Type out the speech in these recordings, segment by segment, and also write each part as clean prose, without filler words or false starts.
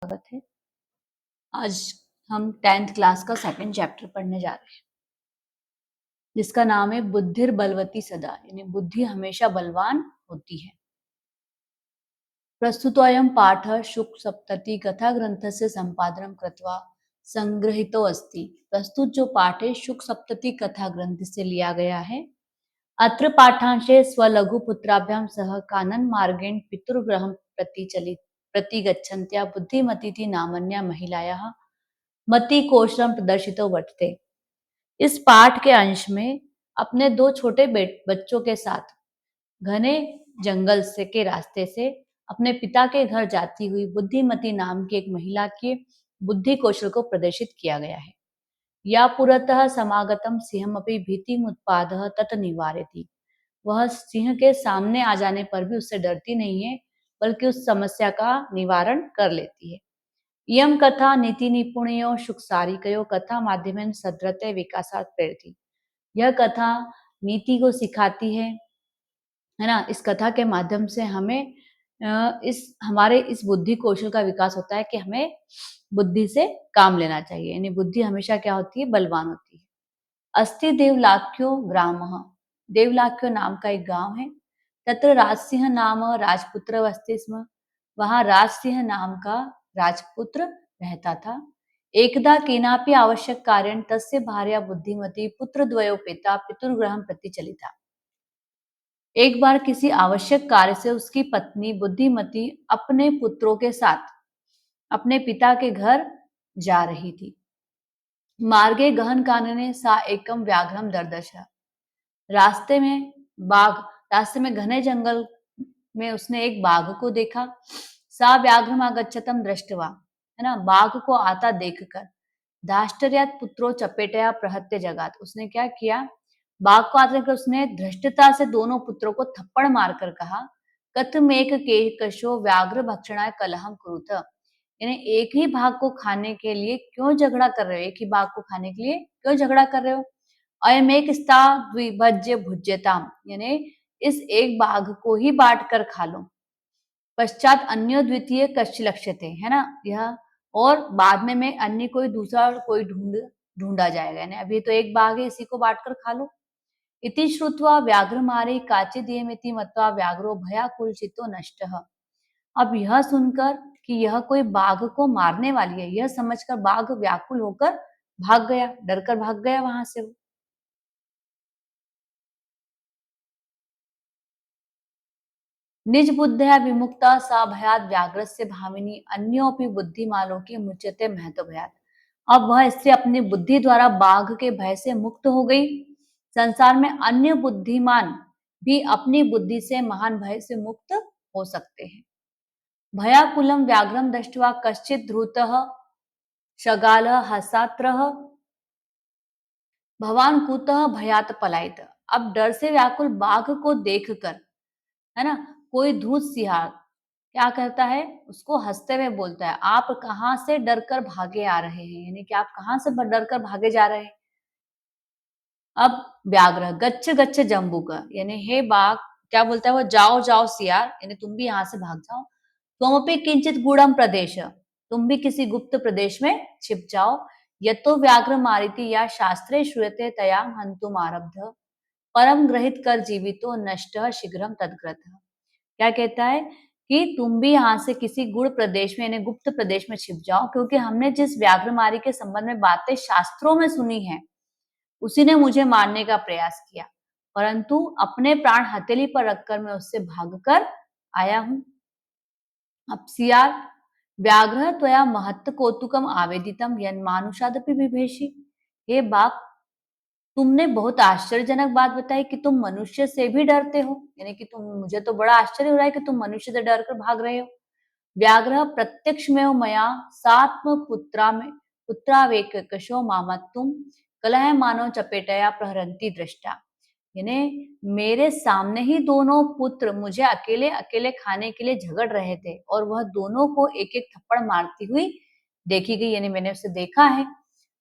स्वागत है। आज हम 10th क्लास का सेकंड चैप्टर पढ़ने जा रहे हैं, जिसका नाम है बुद्धिर बलवती सदा, यानी बुद्धि हमेशा बलवान होती है। प्रस्तुतोऽयं पाठः शुक सप्तति कथा ग्रंथस्य संपादनं कृत्वा संग्रहितो अस्ति। प्रस्तुत जो पाठ है शुक सप्तति कथा ग्रंथ से लिया गया है। अत्र पाठांशे स्वलघुपुत्राभ्यां सह कानन मार्गेण पितृगृहं प्रति गच्छन्त्या बुद्धिमतीति नामन्या महिलायाः मति कौशलम प्रदर्शितो वर्तते। इस पाठ के अंश में अपने दो छोटे बच्चों के साथ घने जंगल से के रास्ते से अपने पिता के घर जाती हुई बुद्धिमती नाम की एक महिला के बुद्धि कौशल को प्रदर्शित किया गया है। या पुरतः समागतम सिंहमपि भीतिमुत्पादः तत् निवारयति। वह सिंह के सामने आ जाने पर भी उससे डरती नहीं है, बल्कि उस समस्या का निवारण कर लेती है। इयं कथा नीति निपुणयो शुकसारिकयो कथा माध्यमेन सद्रते विकासात् प्रेरति। यह कथा नीति को सिखाती है ना। इस कथा के माध्यम से हमें हमारे इस बुद्धि कौशल का विकास होता है कि हमें बुद्धि से काम लेना चाहिए, यानी बुद्धि हमेशा क्या होती है, बलवान होती है। अस्ति देवलाख्यो ग्रामः, देवलाख्यो नाम का एक गांव है। तत्र राजसिंह नाम राजपुत्र वसते स्म, वहां राजसिंह नाम का राजपुत्र रहता था। एकदा केनापि आवश्यक कार्येण तस्य भार्या बुद्धिमती पुत्रद्वयो पिता पितृगृहं प्रति चलिता। एक बार किसी आवश्यक कार्य से उसकी पत्नी बुद्धिमती अपने पुत्रों के साथ अपने पिता के घर जा रही थी। मार्गे गहन कानने सा एकम व्याघ्रम दर्दश, रास्ते में बाघ रास्ते में घने जंगल में उसने एक बाघ को देखा। सा व्याघ्रम आगच्छतम दृष्टवा, है ना, बाघ को आता देखकर दाष्टर्यात पुत्रो चपेटया प्रहत्य जगात, उसने क्या किया, बाघ को आते देखकर उसने धृष्टता से दोनों पुत्रों को थप्पड़ मारकर कहा, कथमेक केकशो व्याघ्र भक्षणाय कलहम कुरुत, यानी एक ही बाघ को खाने के लिए क्यों झगड़ा कर रहे हो, एक ही बाघ को खाने के लिए क्यों झगड़ा कर रहे हो। अयमेक स्ता द्विभज्य भुज्यताम, यानी इस एक बाघ को ही बांट कर खा लो। पश्चात अन्यो द्वितीय कश्च लक्ष्यते, है ना, यह और बाद में मैं अन्य कोई दूसरा कोई ढूंढा जाएगा, यानी अभी तो एक बाघ है, इसी को बांट कर खा लो। इति श्रुत्वा व्याघ्रमारे काचिदेयमिति मत्वा व्याघ्रो भयाकुलचितो नष्टः। अब यह सुनकर कि यह कोई बाघ को मारने वाली है, यह समझकर बाघ व्याकुल होकर भाग गया, डरकर भाग गया वहां से। निज बुद्धया विमुक्ता सा भयात व्याघ्रस्य भामिनी अन्योपि बुद्धिमालों की मुच्यते महतो भयात। अब वह स्त्री अपनी बुद्धि द्वारा बाघ के भय से मुक्त हो गई। संसार में अन्य बुद्धिमान भी अपनी बुद्धि से महान भय से मुक्त हो सकते हैं। भयाकुलम व्याघ्रम दृष्ट्वा कश्चित ध्रुतः शगालः हसात्रः भवान कुतः भयात पलायित। अब डर से व्याकुल बाघ को देखकर, है ना, कोई धूत सिंह क्या करता है, उसको हंसते हुए बोलता है, आप कहां से डरकर भागे आ रहे हैं, यानी कि आप कहां से डरकर भागे जा रहे हैं। अब व्याघ्र गच्छ गच्छ जम्बूक, यानी हे बाघ, क्या बोलता है वो, जाओ जाओ सियार, यानी तुम भी यहाँ से भाग जाओ। त्वमपि किंचित गूढ़म प्रदेश, तुम भी किसी गुप्त प्रदेश में छिप जाओ। यतो व्याघ्र मारिति या शास्त्रे श्रूयते तया हंतुम आरब्ध, परम ग्रहित कर जीवितो नष्ट शीघ्रम तद्ग्रत। क्या कहता है कि तुम भी यहाँ से किसी गुड़ प्रदेश में यानी गुप्त प्रदेश में छिप जाओ, क्योंकि हमने जिस व्याघ्रमारी के संबंध में बातें शास्त्रों में सुनी है, उसी ने मुझे मारने का प्रयास किया, परंतु अपने प्राण हथेली पर रखकर मैं उससे भागकर आया हूं। अब सियार व्याघ्र त्वया महत्त कौतुकम आवेदितम यन्मानुषादपि बिभेषि, हे बाघ, तुमने बहुत आश्चर्यजनक बात बताई कि तुम मनुष्य से भी डरते हो, यानी कि तुम, मुझे तो बड़ा आश्चर्य हो रहा है कि तुम मनुष्य से डरकर भाग रहे हो। व्याघ्र प्रत्यक्षमेव मया सात्म पुत्रा में पुत्रावेकशो मामत्तुम कलह मानो चपेटया प्रहरंती दृष्टा, यानी मेरे सामने ही दोनों पुत्र मुझे अकेले अकेले खाने के लिए झगड़ रहे थे, और वह दोनों को एक एक थप्पड़ मारती हुई देखी गई, यानी मैंने उसे देखा है।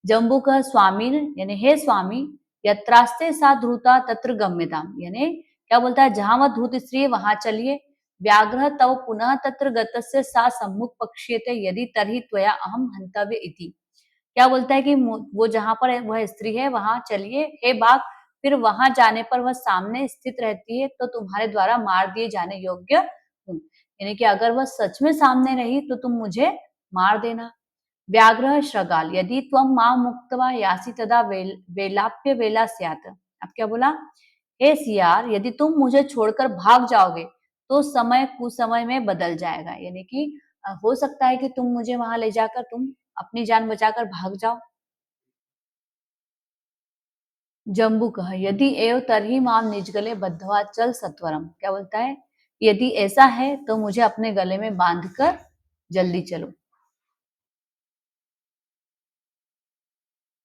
जम्बूक स्वामी, यानी हे स्वामी, यत्रास्ते सा ध्रुता तत्र गम्यताम, यानी क्या बोलता है, जहां वह धूत स्त्री है वहां चलिए, व्याघ्रः तव पुनः तत्र गतस्य सा सम्मुख पक्ष्येते यदि तर्हि त्वया अहम हन्तव्य इति। क्या बोलता है कि वो जहाँ पर वह स्त्री है वहां चलिए हे बाघ, फिर वहां जाने पर वह सामने स्थित रहती है तो तुम्हारे द्वारा मार दिए जाने योग्य हूँ। यानी कि अगर वह सच में सामने रही तो तुम मुझे मार देना। व्याघ्रः श्रगाल यदि त्वं मां मुक्त्वा यासि तदा वेलाप्य वेला स्यात्। अब क्या बोला? हे सियार, यदि तुम मुझे छोड़कर भाग जाओगे तो समय कुसमय में बदल जाएगा। यानी कि हो सकता है कि तुम मुझे वहां ले जाकर तुम अपनी जान बचाकर भाग जाओ। जम्बूकः यदि एव तर्हि मां निजगले बद्ध्वा चल सत्वरम। क्या बोलता है? यदि ऐसा है तो मुझे अपने गले में बांधकर जल्दी चलो।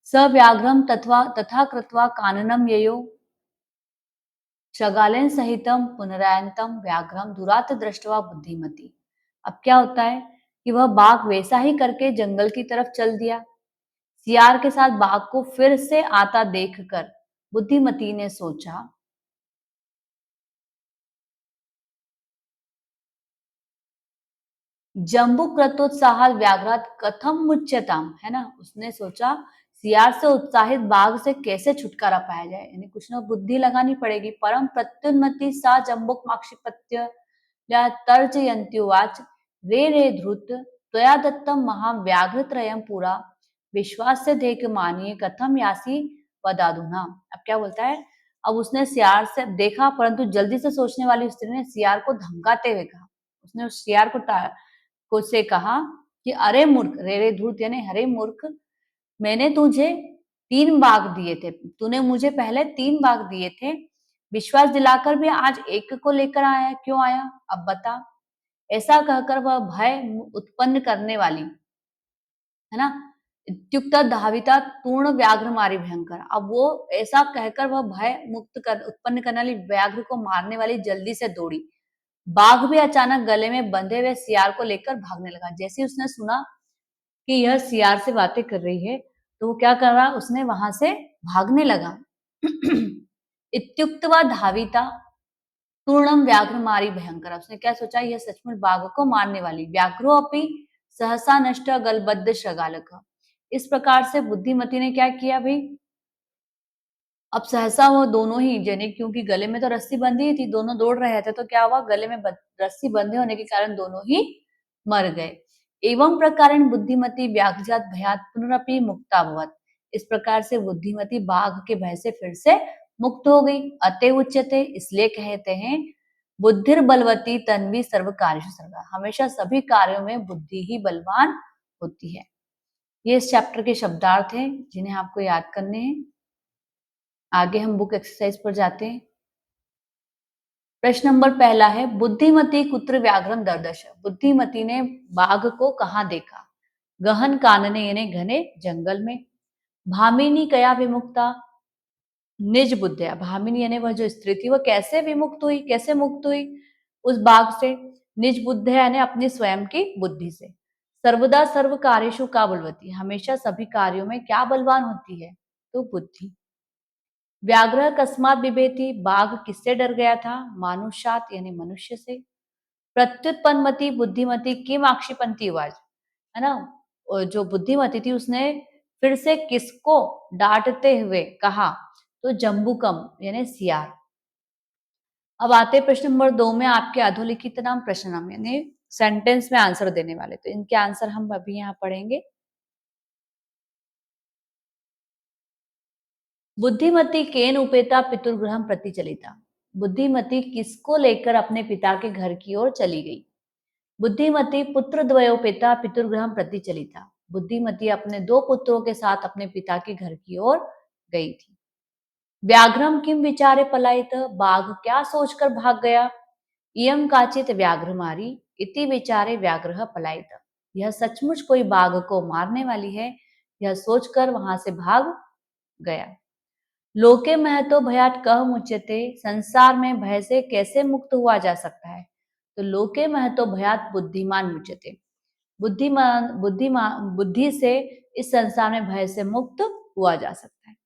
स व्याघ्रम तथा कृत्वा काननम ययो शगालेन सहितम पुनरायन्तम व्याघ्रम दुरात दृष्टवा बुद्धिमती। अब क्या होता है कि वह बाघ वैसा ही करके जंगल की तरफ चल दिया। सियार के साथ बाघ को फिर से आता देखकर बुद्धिमती ने सोचा, जम्बूकृतोत्साहात् व्याघ्रात् कथम मुच्यताम, है ना। उसने सोचा सियार से उत्साहित बाघ से कैसे छुटकारा पाया जाए, यानी कुछ ना बुद्धि लगानी पड़ेगी। परम प्रत्युन्मति सा जम्बुक माक्षिपत्य या तर्जयन्त्युवाच रे रे धृत त्वया दत्तम महाव्याघ्रत्रयं पुरा विश्वास्य देख मानिए कथम यासी वदाधुना। अब क्या बोलता है? अब उसने सियार से देखा परंतु जल्दी से सोचने वाली स्त्री ने सियार को धमकाते हुए कहा, उसने उस सियार को से कहा कि अरे मूर्ख, रे रे धूर्त यानी हरे मूर्ख, मैंने तुझे 3 बाघ दिए थे, तूने मुझे पहले 3 बाघ दिए थे, विश्वास दिलाकर भी आज एक को लेकर आया, क्यों आया? अब बता। ऐसा कहकर वह भय उत्पन्न करने वाली, है ना, इत्युक्त धाविता पूर्ण व्याघ्र मारी भयंकर। अब वो ऐसा कहकर वह भय मुक्त कर उत्पन्न करने वाली व्याघ्र को मारने वाली जल्दी से दौड़ी। बाघ भी अचानक गले में बंधे हुए सियार को लेकर भागने लगा। जैसे ही उसने सुना कि यह सियार से बातें कर रही है तो वो क्या कर रहा, उसने वहां से भागने लगा। इत्युक्तवा धाविता पूर्णम व्याघ्र मारी भयंकर। उसने क्या सोचा, यह सचमुच बाघ को मारने वाली। व्याघ्रो अपि सहसा नष्ट गलबद्ध शगालक। इस प्रकार से बुद्धिमती ने क्या किया भाई, अब सहसा वो दोनों ही जने, क्योंकि गले में तो रस्सी बंधी थी, दोनों दौड़ रहे थे, तो क्या हुआ, गले में रस्सी बंधे होने के कारण दोनों ही मर गए। एवं प्रकारेण बुद्धिमती व्याघ्रजात भयात पुनरपि मुक्ता भवत। इस प्रकार से बुद्धिमती बाघ के भय से फिर से मुक्त हो गई। अतः उच्यते, इसलिए कहते हैं बुद्धिर बलवती तन्वी सर्व कार्येषु सर्वदा। हमेशा सभी कार्यों में बुद्धि ही बलवान होती है। ये इस चैप्टर के शब्दार्थ हैं जिन्हें आपको याद करने हैं। आगे हम बुक एक्सरसाइज पर जाते हैं। प्रश्न नंबर पहला है, बुद्धिमती कुत्र व्याघ्रम दर्दश। बुद्धिमती ने बाघ को कहाँ देखा? गहन कानने यानी घने जंगल में। भामिनी कया विमुक्ता निज बुद्धया। भामिनी यानी वह जो स्त्री थी वह कैसे विमुक्त हुई, कैसे मुक्त हुई उस बाघ से? निज बुद्धया यानी अपनी स्वयं की बुद्धि से। सर्वदा सर्व कार्येषु का बलवती, हमेशा सभी कार्यों में क्या बलवान होती है? तो बुद्धि। व्याघ्र कस्मात बिभेति, बाघ किससे डर गया था? मानुषात यानी मनुष्य से। प्रत्युत्पन्नमति बुद्धिमती किम आक्षिपन्ति उवाच, है ना। और जो बुद्धिमती थी उसने फिर से किसको डांटते हुए कहा? तो जम्बूकम यानी सियार। अब आते प्रश्न नंबर 2 में, आपके अधोलिखित नाम प्रश्न नाम यानी सेंटेंस में आंसर देने वाले। तो इनके आंसर हम अभी यहाँ पढ़ेंगे। बुद्धिमती केन उपेता पितुर्गृहम प्रति चलिता। बुद्धिमती किसको लेकर अपने पिता के घर की ओर चली गई? बुद्धिमती पुत्र द्वयोपेता पितुर्गृहम प्रति चलिता। बुद्धिमती अपने 2 पुत्रों के साथ अपने पिता के घर की ओर गई थी। व्याघ्रम किम विचारे पलायित, बाघ क्या सोचकर भाग गया? इयं काचित व्याघ्रमारी इति विचारे व्याघ्रः पलायित। यह सचमुच कोई बाघ को मारने वाली है, यह सोचकर वहां से भाग गया। लोके महतो भयात कह मुच्यते, संसार में भय से कैसे मुक्त हुआ जा सकता है? तो लोके महतो भयात बुद्धिमान मुच्यते। बुद्धिमान बुद्धि से इस संसार में भय से मुक्त हुआ जा सकता है।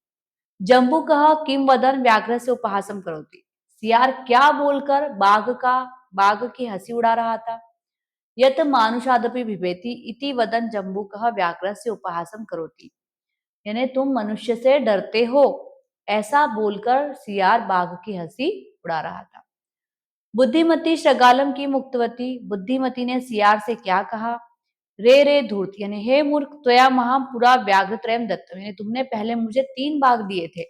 जम्बू कहा किम वदन व्याघ्र से उपहासम करोति। सियार क्या बोलकर बाघ का बाघ की हंसी उड़ा रहा था। यत मानुषादपि बिभेति इति वदन जम्बूकः व्याघ्रस्य उपहासं करोति। यानी तुम मनुष्य से डरते हो, ऐसा बोलकर सियार बाघ की हंसी उड़ा रहा था। बुद्धिमती शगालम की मुक्तवती, बुद्धिमती ने सियार से क्या कहा? रे रे धूर्त, यानी हे मूर्ख, त्वया महाम पुरा व्याघ्र त्रयम दत्तम, यानी तुमने पहले मुझे 3 बाघ दिए थे।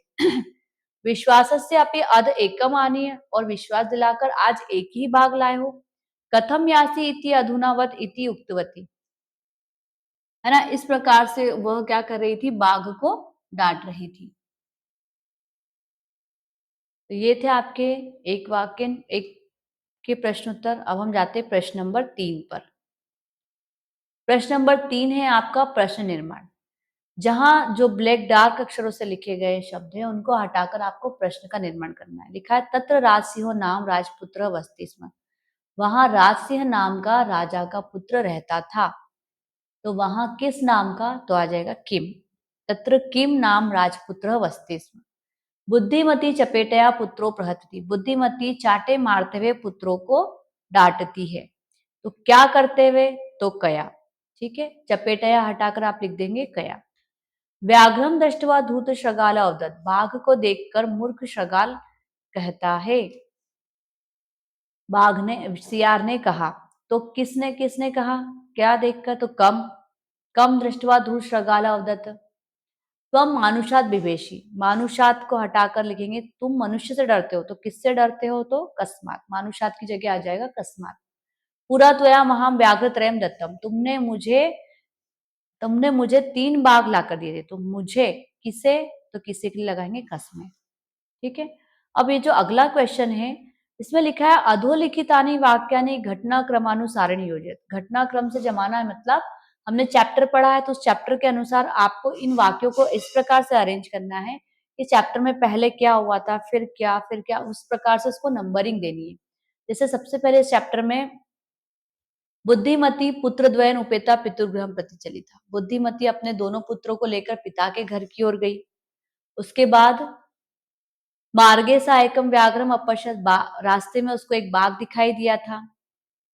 विश्वासस्य अपि अध एकम आनीय, और विश्वास दिलाकर आज एक ही बाघ लाए हो। कथम यासी इति अधुनावत इति उक्तवती, है ना। इस प्रकार से वह क्या कर रही थी? बाघ को डांट रही थी। तो ये थे आपके एक वाक्य एक के प्रश्न उत्तर। अब हम जाते हैं प्रश्न नंबर 3 पर। प्रश्न नंबर 3 है आपका प्रश्न निर्माण, जहां जो ब्लैक डार्क अक्षरों से लिखे गए शब्द हैं उनको हटाकर आपको प्रश्न का निर्माण करना है। लिखा है तत्र राजसिंह नाम राजपुत्र वसति स्म, वहां राजसिंह नाम का राजा का पुत्र रहता था। तो वहां किस नाम का? तो आ जाएगा किम। तत्र किम नाम राजपुत्र वसति स्म। बुद्धिमती चपेटया पुत्रो प्रहतति, बुद्धिमती चाटे मारते हुए पुत्रों को डांटती है। तो क्या करते हुए? तो कया। ठीक है, चपेटया हटाकर आप लिख देंगे कया। व्याघ्रम दृष्टवा धूर्त शृगाल अवदत्, बाघ को देखकर मूर्ख शृगाल कहता है। बाघ ने, सियार ने कहा। तो किसने किसने कहा? क्या देखकर? तो कम। कम दृष्टवा धूर्त शृगाल अवदत्। तुम मानुषात विभेषी, मानुषात को हटाकर लिखेंगे तुम मनुष्य से डरते हो। तो किससे डरते हो? तो कस्मात, मानुषात की जगह आ जाएगा कस्मात। पुरा त्वया महाम व्याघ्र त्रयम दत्तम, तुमने मुझे 3 बाघ लाकर दिए थे। तो मुझे किसे? तो किसे के लिए लगाएंगे? कस में। ठीक है। अब ये जो अगला क्वेश्चन है इसमें लिखा है अधोलिखितानि वाक्यानि घटनाक्रमानुसारेण योजित। घटनाक्रम से जमाना है, मतलब हमने चैप्टर पढ़ा है तो उस चैप्टर के अनुसार आपको इन वाक्यों को इस प्रकार से अरेंज करना है कि चैप्टर में पहले क्या हुआ था, फिर क्या, उस प्रकार से उसको नंबरिंग देनी है। जैसे सबसे पहले इस चैप्टर में बुद्धिमती पुत्रद्वयन उपेता पितृगृहम प्रति चली था। बुद्धिमती अपने दोनों पुत्रों को लेकर पिता के घर की ओर गई। उसके बाद मार्गे सा एकम व्याघ्रम अपश्यत, रास्ते में उसको एक बाघ दिखाई दिया था।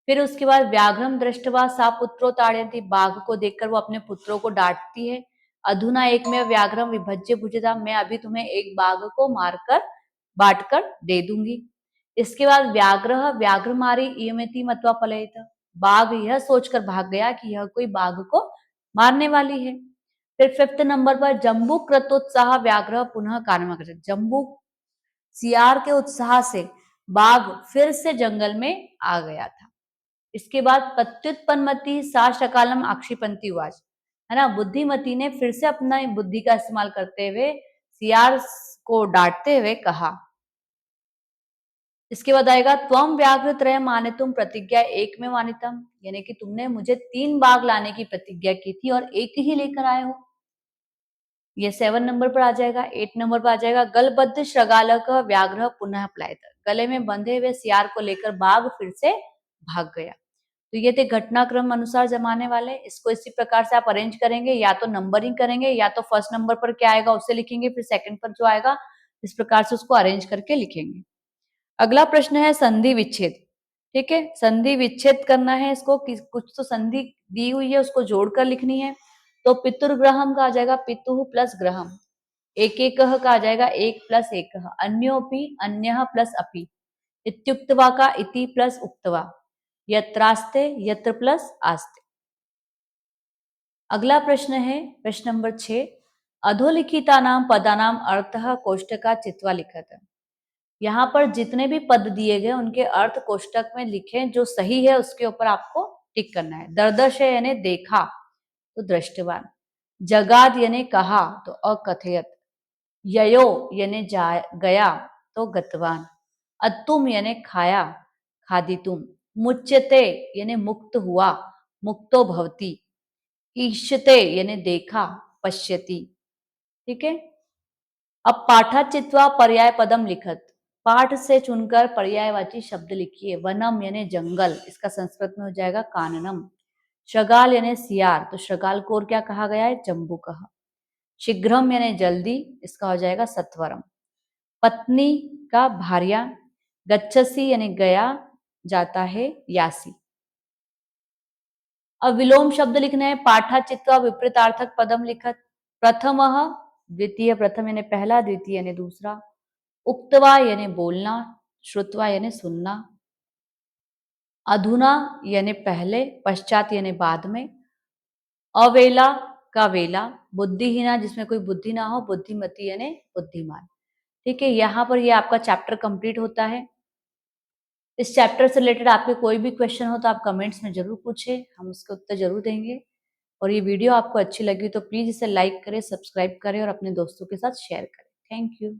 फिर उसके बाद व्याघ्रम दृष्टवा सा पुत्रो ताड़यति, बाघ को देखकर वो अपने पुत्रों को डांटती है। अधुना एक में व्याघ्रम विभज्य भुजता, मैं अभी तुम्हें एक बाघ को मारकर बांटकर दे दूंगी। इसके बाद व्याघ्र व्याघ्र मारी इयमेति मत्वा पलयित, बाघ यह सोचकर भाग गया कि यह कोई बाघ को मारने वाली है। फिर 5th नंबर पर जम्बू कृतोत्साह व्याघ्र पुनः कानम, जम्बू सियार के उत्साह से बाघ फिर से जंगल में आ गया था। इसके बाद प्रत्युत्पन्नमति सा शकालम आक्षिपंती उवाच, है ना, बुद्धिमती ने फिर से अपना बुद्धि का इस्तेमाल करते हुए सियार को डांटते हुए कहा। इसके बाद आएगा त्वम व्याघ्र त्रय मानितुम प्रतिज्ञा एक में मानितम, यानी कि तुमने मुझे 3 बाघ लाने की प्रतिज्ञा की थी और एक ही लेकर आए हो। ये 7 नंबर पर आ जाएगा। 8 नंबर पर आ जाएगा गलबद्ध शृगालक व्याघ्र पुनः पलायत, गले में बंधे हुए सियार को लेकर बाघ फिर से भाग गया। तो ये थे घटनाक्रम अनुसार जमाने वाले। इसको इसी प्रकार से आप अरेंज करेंगे, या तो नंबरिंग करेंगे या तो फर्स्ट नंबर पर क्या आएगा उसे लिखेंगे, फिर सेकंड पर जो आएगा इस प्रकार से उसको अरेंज करके लिखेंगे। अगला प्रश्न है संधि विच्छेद। ठीक है, संधि विच्छेद करना है इसको, कुछ तो संधि दी हुई है उसको जोड़कर लिखनी है। तो पितुर्ग्रहम का आ जाएगा पितुः प्लस ग्रहम, एक एक का आ जाएगा एक प्लस एक, अन्योपि अन्यः प्लस अपि, इत्युक्तवा का इति प्लस उक्तवा, यत्रास्ते यत्र प्लस आस्ते। अगला प्रश्न है प्रश्न नंबर 6, अधोलिखिता नाम पदानाम अर्थः कोष्टका चित्वा लिखत। यहाँ पर जितने भी पद दिए गए उनके अर्थ कोष्टक में लिखें, जो सही है उसके ऊपर आपको टिक करना है। दर्दश यानी देखा तो दृष्टवान, जगाद यानी कहा तो अकथयत, ययो यानी गया तो गतवान, अतुम यानी खाया खादितुम, मुच्यते यानी मुक्त हुआ मुक्तो भवति, ईष्यते यानी देखा पश्यति। ठीक है। अब पाठाचित्वा पर्याय पदम लिखत, पाठ से चुनकर पर्यायवाची शब्द लिखिए। वनम यानी जंगल, इसका संस्कृत में हो जाएगा काननम। शृगाल यानी सियार, तो शृगाल को और क्या कहा गया है? जम्बूकः। शीघ्रम यानी जल्दी, इसका हो जाएगा सत्वरम। पत्नी का भार्या, गच्छसि यानी गया, जाता है यासी। अब विलोम शब्द लिखने हैं। पाठा चित्वा विपरीतार्थक पदम लिखत। प्रथमः द्वितीय, प्रथम यानी पहला, द्वितीय यानी दूसरा। उक्तवा यानी बोलना, श्रुतवा यानी सुनना। अधुना यानी पहले, पश्चात यानी बाद में। अवेला का वेला, बुद्धिहीना जिसमें कोई बुद्धि ना हो, बुद्धिमती यानी बुद्धिमान। ठीक है, यहाँ पर ये आपका चैप्टर कंप्लीट होता है। इस चैप्टर से रिलेटेड आपके कोई भी क्वेश्चन हो तो आप कमेंट्स में जरूर पूछें, हम उसके उत्तर जरूर देंगे। और ये वीडियो आपको अच्छी लगी तो प्लीज इसे लाइक करें, सब्सक्राइब करें और अपने दोस्तों के साथ शेयर करें। Thank you.